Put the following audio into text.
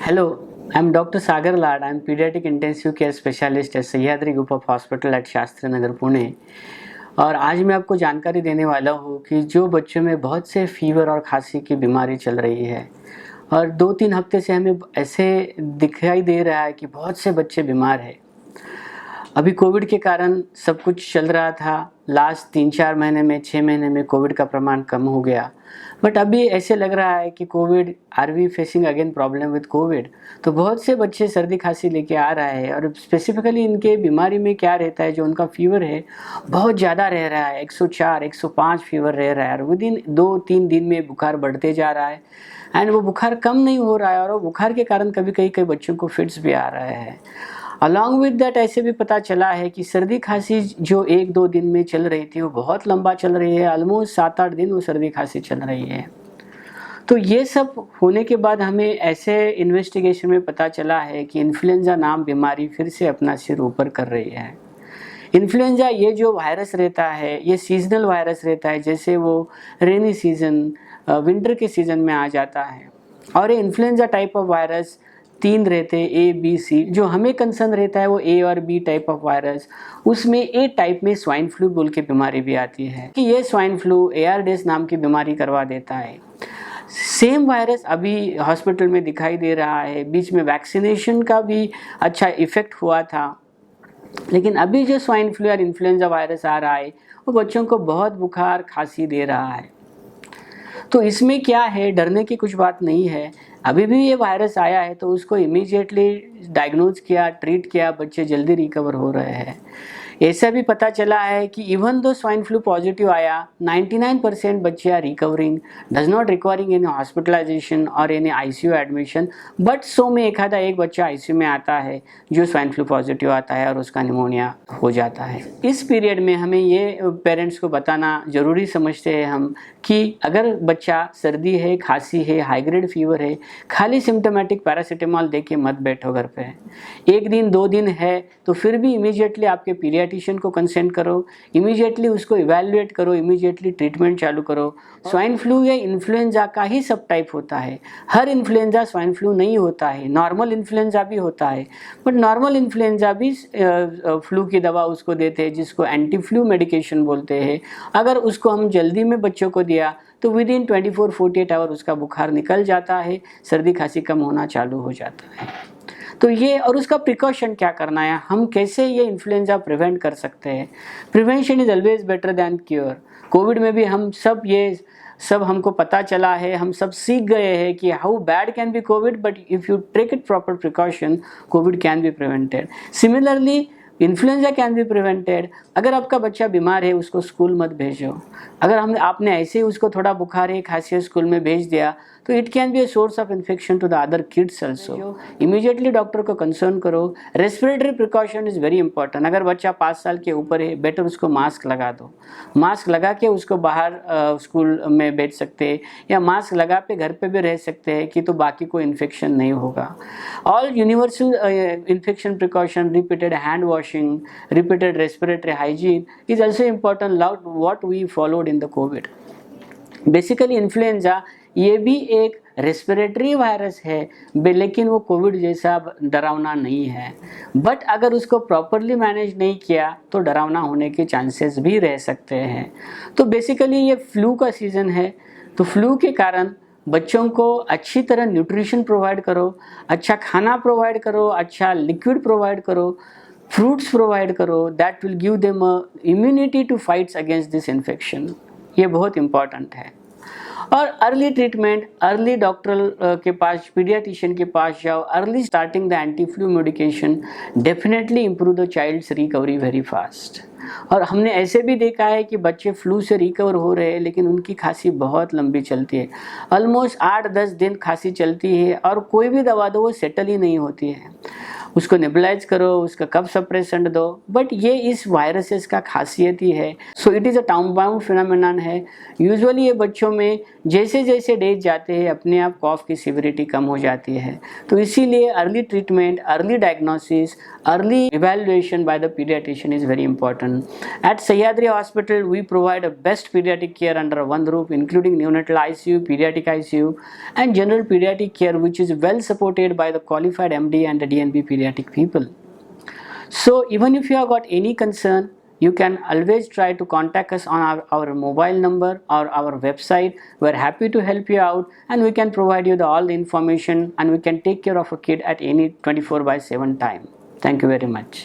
Hello, I'm Dr. Sagar Lad. I'm pediatric intensive care specialist at Sahyadri group of hospital at Shastri Nagar Pune. और आज मैं आपको जानकारी देने वाला हूँ कि जो बच्चों में बहुत से फीवर और खांसी की बीमारी चल रही है और 2-3 हफ्ते से हमें ऐसे दिखाई दे रहा है कि बहुत से बच्चे बीमार हैं। अभी कोविड के कारण सब कुछ चल रहा था। लास्ट 3-4 महीने में 6 महीने में कोविड का प्रमाण कम हो गया, बट अभी ऐसे लग रहा है कि covid are we facing again problem with covid. तो बहुत से बच्चे सर्दी खांसी लेके आ रहा है और स्पेसिफिकली इनके बीमारी में क्या रहता है, जो उनका फीवर है बहुत ज़्यादा रह रहा है, 104 105 फीवर रह रहा है और विद इन 2-3 दिन में बुखार बढ़ते जा रहा है एंड वो बुखार कम नहीं हो रहा है और वो बुखार के कारण कभी कई बच्चों को फिट्स भी आ रहा है। अलॉन्ग विद दैट ऐसे भी पता चला है कि सर्दी खांसी जो 1-2 दिन में चल रही थी वो बहुत लंबा चल रही है, ऑलमोस्ट 7-8 दिन वो सर्दी खांसी चल रही है। तो ये सब होने के बाद हमें ऐसे इन्वेस्टिगेशन में पता चला है कि इन्फ्लुएंजा नाम बीमारी फिर से अपना सिर ऊपर कर रही है। इन्फ्लुएंजा ये जो वायरस रहता है ये सीजनल वायरस रहता है, जैसे वो रेनी सीजन विंटर के सीजन में आ जाता है। और ये इन्फ्लुएंजा टाइप ऑफ वायरस 3 रहते हैं, ए बी सी। जो हमें कंसर्न रहता है वो ए और बी टाइप ऑफ वायरस, उसमें ए टाइप में स्वाइन फ्लू बोल के बीमारी भी आती है कि ये स्वाइन फ्लू एआरडेस नाम की बीमारी करवा देता है। सेम वायरस अभी हॉस्पिटल में दिखाई दे रहा है। बीच में वैक्सीनेशन का भी अच्छा इफेक्ट हुआ था, लेकिन अभी जो स्वाइन फ्लू और इन्फ्लुएंजा वायरस आ रहा है वो बच्चों को बहुत बुखार खांसी दे रहा है। तो इसमें क्या है, डरने की कुछ बात नहीं है। अभी भी ये वायरस आया है तो उसको इमीडिएटली डायग्नोज किया, ट्रीट किया, बच्चे जल्दी रिकवर हो रहे हैं। ऐसा भी पता चला है कि even though swine flu positive आया, 99% बच्चे are recovering, does not requiring any hospitalization और एनी आईसीयू एडमिशन। बट 100 में एक बच्चा आईसीयू में आता है जो स्वाइन फ्लू पॉजिटिव आता है और उसका निमोनिया हो जाता है। इस पीरियड में हमें ये पेरेंट्स को बताना ज़रूरी समझते हैं हम कि अगर बच्चा सर्दी है, खांसी है, हाई ग्रेड फीवर है, खाली सिम्टोमेटिक पैरासीटामॉल दे के मत बैठो घर पे। 1 दिन 2 दिन है तो फिर भी इमीडिएटली आपके पीडियाट्रिशियन को कंसल्ट करो, इमीडिएटली उसको इवैल्यूएट करो, इमीडिएटली ट्रीटमेंट चालू करो। स्वाइन फ्लू या इन्फ्लुएंजा का ही सब टाइप होता है। हर इन्फ्लुएंजा स्वाइन फ्लू नहीं होता है, नॉर्मल इन्फ्लुएंजा भी होता है। बट नॉर्मल इन्फ्लुएंजा भी फ्लू की दवा उसको देते हैं जिसको एंटी फ्लू मेडिकेशन बोलते हैं। अगर उसको हम जल्दी में बच्चों को दिया तो विद इन 24-48 आवर उसका बुखार निकल जाता है, सर्दी खांसी कम होना चालू हो जाता है। तो ये और उसका प्रिकॉशन क्या करना है, हम कैसे ये इन्फ्लुएंजा प्रिवेंट कर सकते हैं। Prevention is always better than cure. Covid में भी हम सब ये सब हमको पता चला है, हम सब सीख गए हैं कि how bad can be covid, but if you take it proper precaution covid can be prevented. Similarly influenza can be prevented. अगर आपका बच्चा बीमार है उसको स्कूल मत भेजो। अगर आपने ऐसे ही उसको थोड़ा बुखार है, खांसी है, स्कूल में भेज दिया तो it can be a source of infection to the other kids also. Immediately doctor को कंसर्न करो। Respiratory precaution is very important. अगर बच्चा 5 साल के ऊपर है बेटर उसको मास्क लगा दो। मास्क लगा के उसको बाहर स्कूल में भेज सकते हैं या मास्क लगा पे घर पे भी रह सकते हैं कि तो बाकी कोई इन्फेक्शन नहीं होगा। All universal infection precaution, repeated hand washing, repeated respiratory hygiene is also important, like what we followed in the COVID. Basically influenza ये भी एक रेस्पिरेटरी वायरस है, लेकिन वो कोविड जैसा डरावना नहीं है। बट अगर उसको प्रॉपरली मैनेज नहीं किया तो डरावना होने के चांसेस भी रह सकते हैं। तो बेसिकली ये फ्लू का सीज़न है, तो फ्लू के कारण बच्चों को अच्छी तरह न्यूट्रिशन प्रोवाइड करो, अच्छा खाना प्रोवाइड करो, अच्छा लिक्विड प्रोवाइड करो, फ्रूट्स प्रोवाइड करो, that will give them immunity two fights against this infection. ये बहुत इंपॉर्टेंट है। और अर्ली ट्रीटमेंट, अर्ली डॉक्टर के पास, पीडियाट्रिशियन के पास जाओ। Early starting the anti flu medication definitely improve the child's recovery very fast. और हमने ऐसे भी देखा है कि बच्चे फ्लू से रिकवर हो रहे हैं लेकिन उनकी खांसी बहुत लंबी चलती है, ऑलमोस्ट 8-10 दिन खांसी चलती है और कोई भी दवा दो वो सेटल ही नहीं होती है। उसको नेबुलाइज करो, उसका कफ सप्रेसेंट दो, बट ये इस वायरसेस का खासियत ही है। So it is a town bound phenomenon है। यूजुअली ये बच्चों में जैसे जैसे डेज जाते हैं अपने आप कॉफ की सिविरिटी कम हो जाती है। तो इसीलिए early treatment, early diagnosis, early evaluation by the pediatrician is very important. At Sahyadri hospital we provide a best pediatric care under one roof, including neonatal ICU, pediatric ICU, and general pediatric care, which is well supported by the qualified MD and the DNB pediatric people. So even if you have got any concern, you can always try to contact us on our mobile number or our website. We're happy to help you out, and we can provide you all the information, and we can take care of a kid at any 24/7 time. Thank you very much.